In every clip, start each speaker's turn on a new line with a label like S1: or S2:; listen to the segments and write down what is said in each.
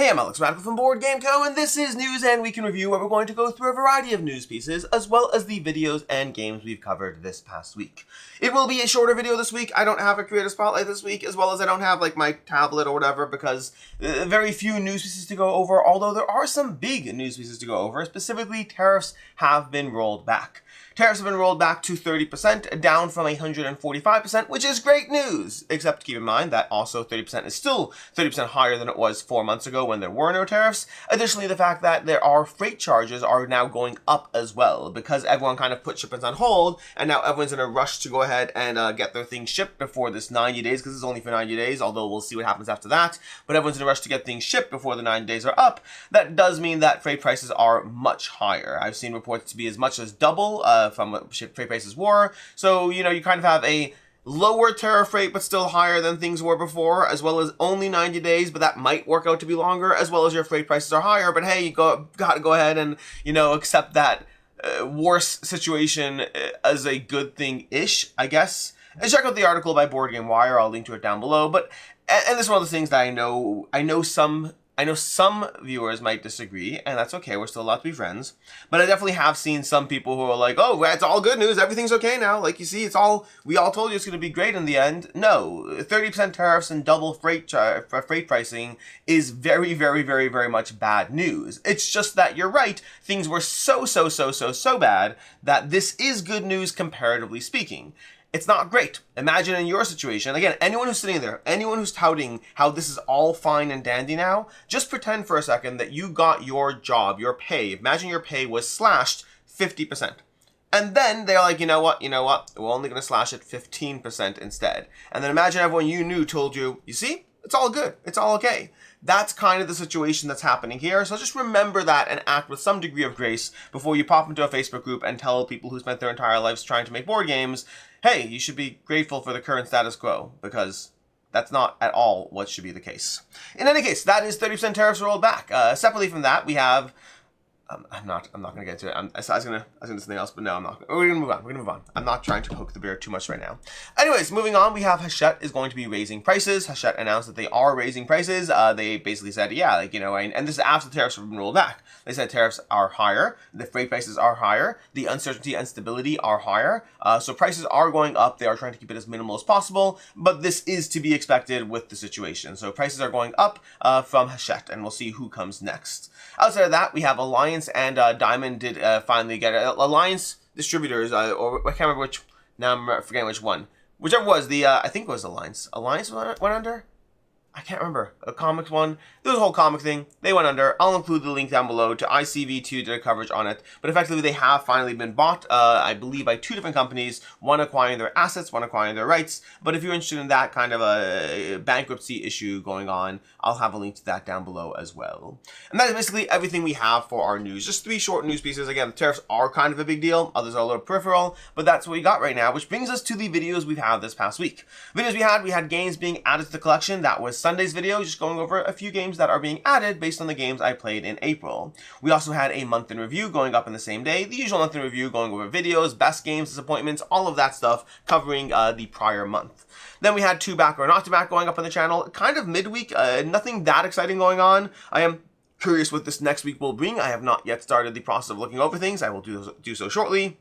S1: Hey, I'm Alex Radical from Board Game Co, and this is News and Week in Review, where we're going to go through a variety of news pieces, as well as the videos and games we've covered this past week. It will be a shorter video this week. I don't have a creator spotlight this week, as well as I don't have like my tablet or whatever, because very few news pieces to go over, although there are some big news pieces to go over. Specifically, tariffs have been rolled back. Tariffs have been rolled back to 30%, down from 145%, which is great news, except keep in mind that also 30% is still 30% higher than it was 4 months ago when there were no tariffs. Additionally, the fact that there are freight charges are now going up as well, because everyone kind of put shipments on hold, and now everyone's in a rush to go ahead and get their things shipped before this 90 days, because it's only for 90 days, although we'll see what happens after that, but everyone's in a rush to get things shipped before the 90 days are up. That does mean that freight prices are much higher. I've seen reports to be as much as double from what freight prices were. So, you kind of have a lower tariff rate, but still higher than things were before, as well as only 90 days, but that might work out to be longer, as well as your freight prices are higher. But hey, you gotta go ahead and, accept that worse situation as a good thing-ish, I guess. And check out the article by Board Game Wire. I'll link to it down below. But, and this is one of the things that I know some viewers might disagree, and that's okay, we're still allowed to be friends, but I definitely have seen some people who are like, oh, it's all good news, everything's okay now, like, you see, we all told you it's going to be great in the end. No, 30% tariffs and double freight pricing is very, very, very, very much bad news. It's just that you're right, things were so bad that this is good news comparatively speaking. It's not great. Imagine in your situation, again, anyone who's sitting there, anyone who's touting how this is all fine and dandy now, just pretend for a second that you got your job, your pay. Imagine your pay was slashed 50%. And then they're like, you know what, we're only going to slash it 15% instead. And then imagine everyone you knew told you, you see, it's all good, it's all okay. That's kind of the situation that's happening here. So just remember that and act with some degree of grace before you pop into a Facebook group and tell people who spent their entire lives trying to make board games, hey, you should be grateful for the current status quo, because that's not at all what should be the case. In any case, that is 30% tariffs rolled back. Separately from that, we have I'm not gonna get to it. I was gonna do something else, but no, I'm not. We're gonna move on. I'm not trying to poke the bear too much right now. Anyways, moving on, we have Hachette is going to be raising prices. Hachette announced that they are raising prices. They basically said, yeah, and this is after the tariffs have been rolled back. They said tariffs are higher, the freight prices are higher, the uncertainty and stability are higher. So prices are going up. They are trying to keep it as minimal as possible, but this is to be expected with the situation. So prices are going up from Hachette, and we'll see who comes next. Outside of that, we have Alliance and Diamond did finally get it. Alliance distributors, or I can't remember which, now I'm forgetting which one. Whichever was the, I think it was Alliance. Alliance went under? I can't remember. A comics one. There was a whole comic thing. They went under. I'll include the link down below to ICV2 did a coverage on it. But effectively, they have finally been bought, I believe, by two different companies. One acquiring their assets, one acquiring their rights. But if you're interested in that kind of a bankruptcy issue going on, I'll have a link to that down below as well. And that is basically everything we have for our news. Just 3 short news pieces. Again, the tariffs are kind of a big deal. Others are a little peripheral. But that's what we got right now, which brings us to the videos we've had this past week. Videos we had games being added to the collection. That was Sunday's video, just going over a few games that are being added based on the games I played in April. We also had a month in review going up in the same day, the usual month in review going over videos, best games, disappointments, all of that stuff covering the prior month. Then we had 2 back or not to back going up on the channel, kind of midweek, nothing that exciting going on. I am curious what this next week will bring. I have not yet started the process of looking over things. I will do so shortly.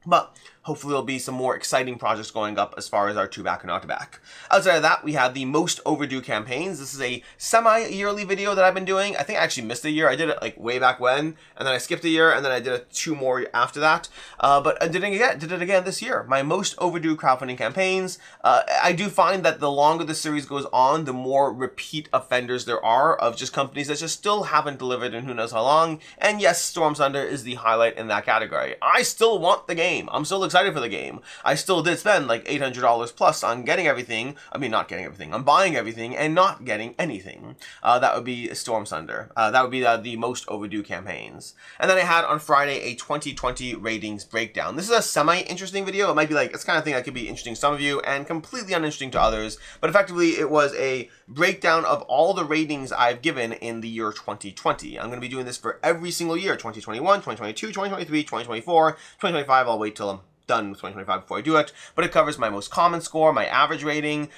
S1: But hopefully there'll be some more exciting projects going up as far as our 2 back and not to back. Outside of that, we have the most overdue campaigns. This is a semi-yearly video that I've been doing. I think I actually missed a year. I did it like way back when, and then I skipped a year, and then I did 2 more after that. But I did it again this year. My most overdue crowdfunding campaigns. I do find that the longer the series goes on, the more repeat offenders there are of just companies that just still haven't delivered in who knows how long. And yes, Storm Thunder is the highlight in that category. I still want the game. I'm still excited for the game. I still did spend like $800 plus on getting everything. I mean, not getting everything. I'm buying everything and not getting anything. That would be Storm Thunder. That would be the most overdue campaigns. And then I had on Friday a 2020 ratings breakdown. This is a semi-interesting video. It might be like, it's kind of thing that could be interesting to some of you and completely uninteresting to others. But effectively, it was a breakdown of all the ratings I've given in the year 2020. I'm going to be doing this for every single year. 2021, 2022, 2023, 2024, 2025, all the way till done with 2025 before I do it, but it covers my most common score, my average rating,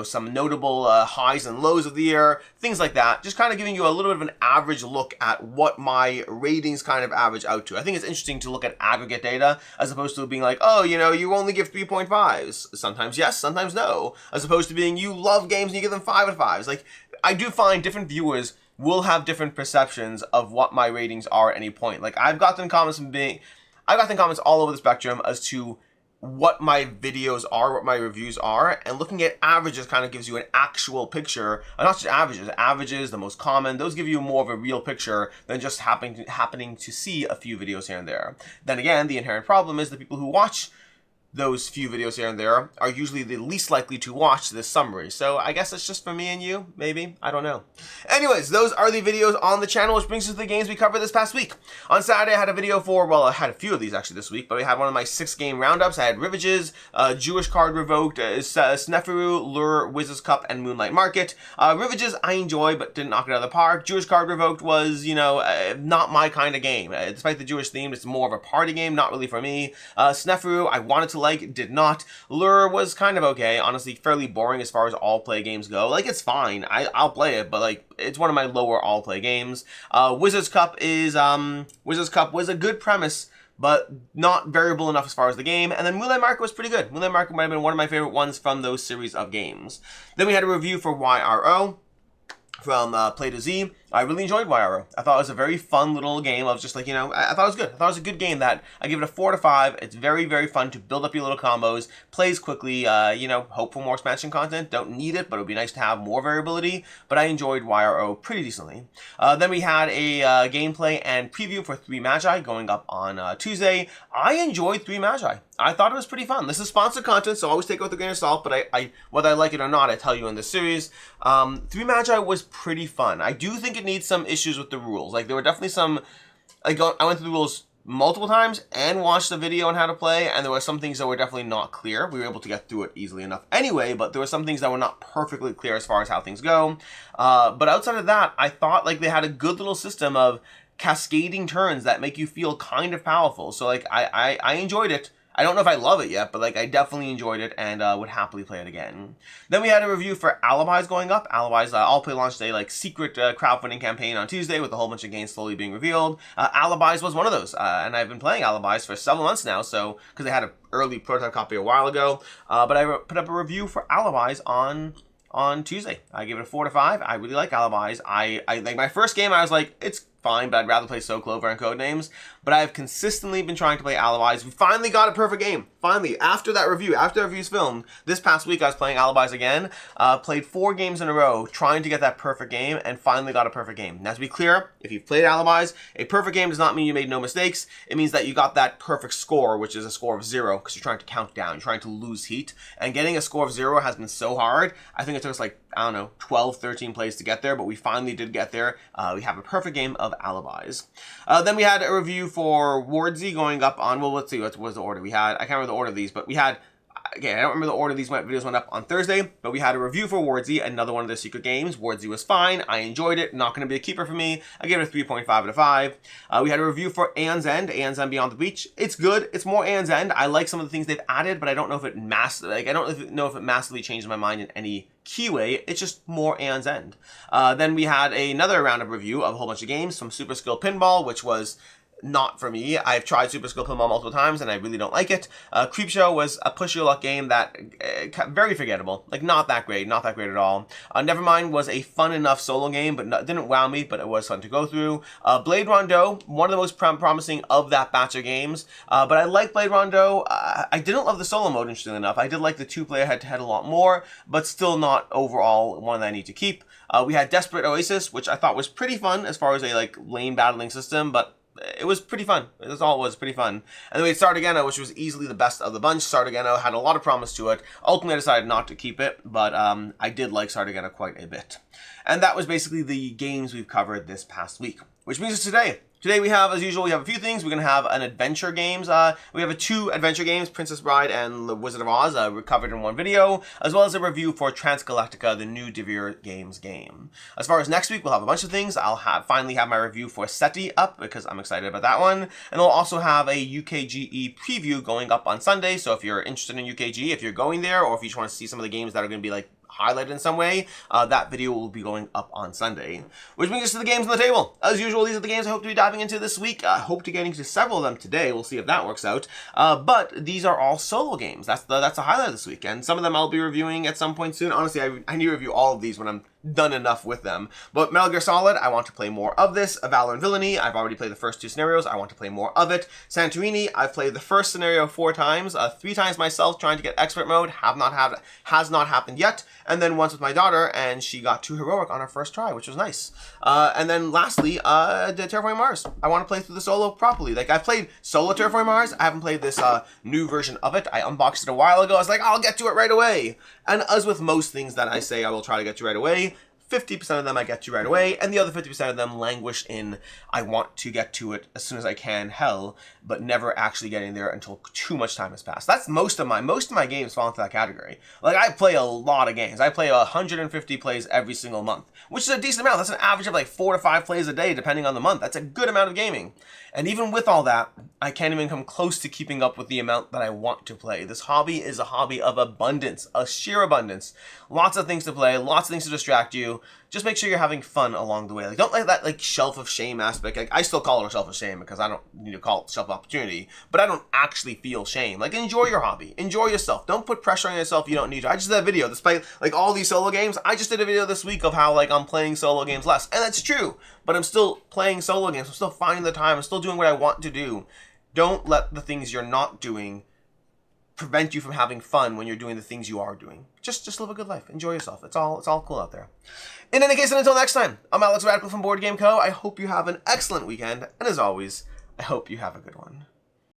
S1: some notable highs and lows of the year, things like that. Just kind of giving you a little bit of an average look at what my ratings kind of average out to. I think it's interesting to look at aggregate data as opposed to being like, oh, you only give 3.5s. Sometimes yes, sometimes no. As opposed to being, you love games and you give them 5 out of 5s. Like, I do find different viewers will have different perceptions of what my ratings are at any point. Like, I've gotten comments all over the spectrum as to what my videos are, what my reviews are, and looking at averages kind of gives you an actual picture. Not just averages, the most common, those give you more of a real picture than just happening to see a few videos here and there. Then again, the inherent problem is the people who watch those few videos here and there are usually the least likely to watch this summary. So I guess it's just for me and you, maybe. I don't know. Anyways, those are the videos on the channel, which brings us to the games we covered this past week. On Saturday, I had a video for, well, I had a few of these actually this week, but I had one of my 6-game roundups. I had Rivages, Jewish Card Revoked, Sneferu, Lure, Wizard's Cup, and Moonlight Market. Rivages I enjoy, but didn't knock it out of the park. Jewish Card Revoked was, not my kind of game. Despite the Jewish theme, it's more of a party game, not really for me. Sneferu, I wanted to like, did not. Lure was kind of okay, honestly, fairly boring as far as all-play games go. Like, it's fine, I'll play it, but like, it's one of my lower all-play games. Wizard's Cup was a good premise, but not variable enough as far as the game. And then Moonlight Market was pretty good. Moonlight Market might have been one of my favorite ones from those series of games. Then we had a review for YRO from Play to Z. I really enjoyed YRO. I thought it was a very fun little game of just like, I thought it was good. I thought it was a good game that I give it a 4 out of 5. It's very, very fun to build up your little combos, plays quickly, hope for more expansion content. Don't need it, but it would be nice to have more variability. But I enjoyed YRO pretty decently. Then we had a gameplay and preview for 3 Magi going up on Tuesday. I enjoyed 3 Magi. I thought it was pretty fun. This is sponsored content, so always take it with a grain of salt, but I whether I like it or not, I tell you in this series. 3 Magi was pretty fun. I do think it needs some issues with the rules. Like, there were definitely some, I went through the rules multiple times and watched the video on how to play, and there were some things that were definitely not clear. We were able to get through it easily enough anyway, but there were some things that were not perfectly clear as far as how things go. But outside of that, I thought like they had a good little system of cascading turns that make you feel kind of powerful. So like I enjoyed it. I don't know if I love it yet, but like I definitely enjoyed it and would happily play it again. Then we had a review for Alibis going up. Alibis all-play launch day, like secret crowdfunding campaign on Tuesday with a whole bunch of games slowly being revealed. Alibis was one of those, and I've been playing Alibis for several months now, so because they had an early prototype copy a while ago. But I put up a review for Alibis on Tuesday. I gave it a 4 out of 5. I really like Alibis. I like my first game. I was like, it's fine, but I'd rather play So Clover and Codenames. But I've consistently been trying to play Alibis. We finally got a perfect game. Finally, after the review's filmed, this past week I was playing Alibis again. Played 4 games in a row, trying to get that perfect game, and finally got a perfect game. Now, to be clear, if you've played Alibis, a perfect game does not mean you made no mistakes. It means that you got that perfect score, which is a score of 0, because you're trying to count down. You're trying to lose heat. And getting a score of 0 has been so hard. I think it took us like, 12, 13 plays to get there, but we finally did get there. We have a perfect game of Alibis. Then we had a review for Wordsy going up on, well, let's see, what was the order we had? I can't remember the order of these, but we had, again, I don't remember the order these videos went up on Thursday, but we had a review for Wordsy, another one of their secret games. Wordsy was fine. I enjoyed it. Not going to be a keeper for me. I gave it a 3.5 out of 5. We had a review for Aeons End Beyond the Breach. It's good. It's more Aeons End. I like some of the things they've added, but I don't know if it massively changed my mind in any key way. It's just more Aeons End. Then we had another roundup review of a whole bunch of games from Super Skill Pinball, which was not for me. I've tried Super Skill Pinball multiple times and I really don't like it. Creepshow was a push your luck game that very forgettable. Like, not that great at all. Nevermind was a fun enough solo game, but didn't wow me, but it was fun to go through. Blade Rondeau, one of the most promising of that batch of games. But I like Blade Rondeau. I didn't love the solo mode, interestingly enough. I did like the 2-player head-to-head a lot more, but still not overall one that I need to keep. We had Desperate Oasis, which I thought was pretty fun as far as a like lane battling system, but it was pretty fun. That's all it was, pretty fun. And then we had Sardigano, which was easily the best of the bunch. Sardigano had a lot of promise to it. Ultimately, I decided not to keep it, but I did like Sardigano quite a bit. And that was basically the games we've covered this past week. which means it's today. Today we have, as usual, we have a few things. We're going to have an adventure games. We have two adventure games, Princess Bride and The Wizard of Oz, covered in one video, as well as a review for Transgalactica, the new Devere Games game. As far as next week, we'll have a bunch of things. I'll finally have my review for SETI up, because I'm excited about that one. And we'll also have a UKGE preview going up on Sunday, so if you're interested in UKGE, if you're going there, or if you just want to see some of the games that are going to be like highlighted in some way, that video will be going up on Sunday. Which brings us to the games on the table. As usual, these are the games I hope to be diving into this week. I hope to get into several of them today. We'll see if that works out. But these are all solo games. That's the highlight of this week. And some of them I'll be reviewing at some point soon. Honestly, I need to review all of these when I'm done enough with them. But Metal Gear Solid, I want to play more of this. Valor and Villainy, I've already played the first two scenarios. I want to play more of it. Santorini, I've played the first scenario 4 times. 3 times myself trying to get expert mode. Has not happened yet. And then once with my daughter, and she got 2 heroic on her first try, which was nice. And then lastly, the Terraforming Mars. I want to play through the solo properly. Like, I've played solo Terraforming Mars. I haven't played this new version of it. I unboxed it a while ago. I was like, I'll get to it right away. And as with most things that I say I will try to get to right away, 50% of them I get to right away, and the other 50% of them languish in, I want to get to it as soon as I can, hell, but never actually getting there until too much time has passed. That's most of my games fall into that category. Like, I play a lot of games. I play 150 plays every single month, which is a decent amount. That's an average of like 4 to 5 plays a day, depending on the month. That's a good amount of gaming. And even with all that, I can't even come close to keeping up with the amount that I want to play. This hobby is a hobby of abundance, a sheer abundance. Lots of things to play, lots of things to distract you. Just make sure you're having fun along the way. Like, don't let that like shelf of shame aspect. Like, I still call it a shelf of shame because I don't need to call it shelf of opportunity, but I don't actually feel shame. Like, enjoy your hobby, enjoy yourself. Don't put pressure on yourself you don't need to. I just did a video, despite like all these solo games. I just did a video this week of how like I'm playing solo games less, and that's true. But I'm still playing solo games. I'm still finding the time. I'm still doing what I want to do. Don't let the things you're not doing prevent you from having fun when you're doing the things you are doing. Just live a good life. Enjoy yourself. It's all cool out there. In any case, and until next time, I'm Alex Radcliffe from Board Game Co. I hope you have an excellent weekend, and as always, I hope you have a good one.